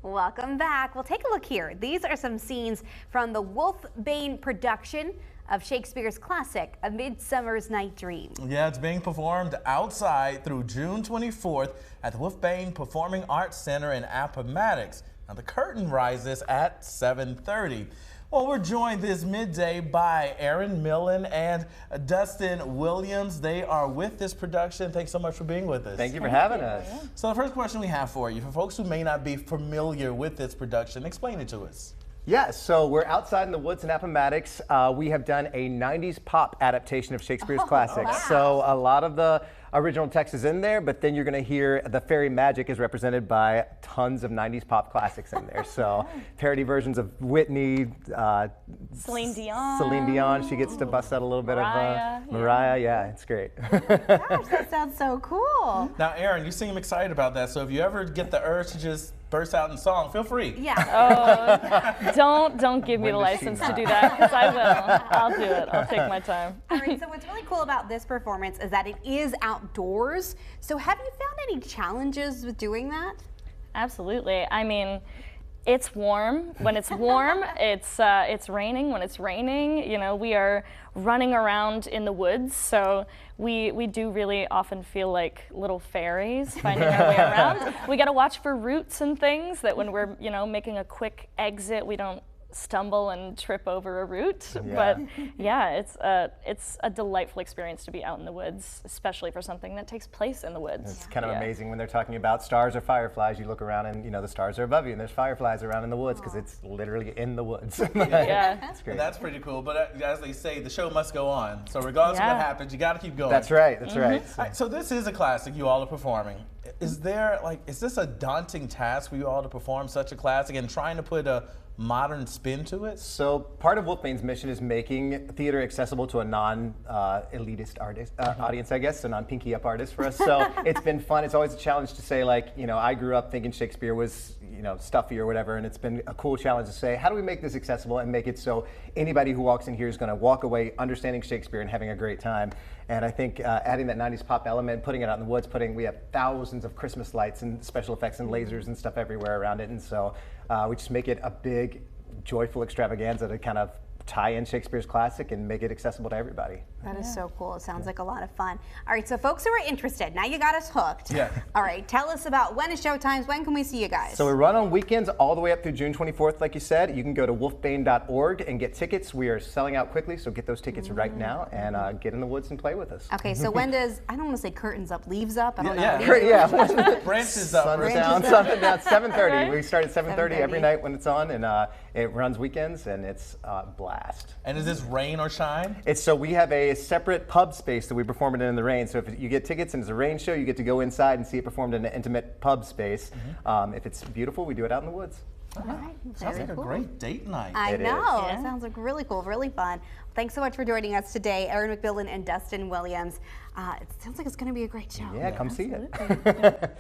Welcome back. Well, take a look here. These are some scenes from the Wolfbane production of Shakespeare's classic, A Midsummer's Night Dream. Yeah, it's being performed outside through June 24th at the Wolfbane Performing Arts Center in Appomattox. Now, the curtain rises at 7:30. Well, we're joined this midday by Aaron Millen and Dustin Williams. They are with this production. Thanks so much for being with us. Thank you for having us. So the first question we have for you, for folks who may not be familiar with this production, explain it to us. Yeah, so we're outside in the woods in Appomattox. We have done a 90s pop adaptation of Shakespeare's classics. Wow. So a lot of the original text is in there, but then you're going to hear the fairy magic is represented by tons of 90s pop classics in there. So parody versions of Whitney, Celine Dion. Celine Dion, she gets to bust out a little bit Mariah, of Mariah. Yeah, it's great. Gosh, that sounds so cool. Now, Aaron, you seem excited about that, so if you ever get the urge to just burst out in song, feel free. Yeah. Oh, don't give me the license to do that, because I will. I'll do it. I'll take my time. All right, so what's really cool about this performance is that it is outdoors. So have you found any challenges with doing that? Absolutely. I mean, it's warm. When it's warm, it's raining. When it's raining, you know, we are running around in the woods, so we do really often feel like little fairies finding our way around. We got to watch for roots and things, that when we're, you know, making a quick exit, we don't stumble and trip over a root. Yeah. But yeah, it's a delightful experience to be out in the woods, especially for something that takes place in the woods. It's kind of amazing when they're talking about stars or fireflies. You look around and, you know, the stars are above you and there's fireflies around in the woods because it's literally in the woods. Yeah. It's great. That's pretty cool, but as they say, the show must go on. So regardless of what happens, you got to keep going. That's right, that's right. All right, so this is a classic you all are performing. Is this a daunting task for you all to perform such a classic and trying to put a modern spin to it? So part of Wolfbane's mission is making theater accessible to a non-elitist audience, I guess, a non-pinky up artist for us. So it's been fun. It's always a challenge to say, like, you know, I grew up thinking Shakespeare was, you know, stuffy or whatever, and it's been a cool challenge to say, how do we make this accessible and make it so anybody who walks in here is going to walk away understanding Shakespeare and having a great time. And I think adding that 90s pop element, putting it out in the woods, we have thousands of Christmas lights and special effects and lasers and stuff everywhere around it, and so we just make it a big, joyful extravaganza to kind of tie in Shakespeare's classic and make it accessible to everybody. That is so cool. It sounds like a lot of fun. All right, so folks who are interested, now you got us hooked. Yeah. All right, tell us about when is show times, when can we see you guys? So we run on weekends all the way up through June 24th, like you said. You can go to wolfbane.org and get tickets. We are selling out quickly, so get those tickets right now and get in the woods and play with us. Okay, so when does, I don't want to say curtains up, leaves up? I don't know. Branches up. Sun's down, sun's down, 7:30. Right. We start at 7:30 every 7:30. night when it's on, and it runs weekends, and it's a blast. And is this rain or shine? So we have a separate pub space that we perform it in the rain. So if you get tickets and it's a rain show, you get to go inside and see it performed in an intimate pub space. If it's beautiful, we do it out in the woods. All right, Sounds very like cool. a great date night. I It is. know. Yeah. It sounds like really cool, really fun. Thanks so much for joining us today, Aaron McMillan and Dustin Williams. It sounds like it's going to be a great show. Yeah, come see it.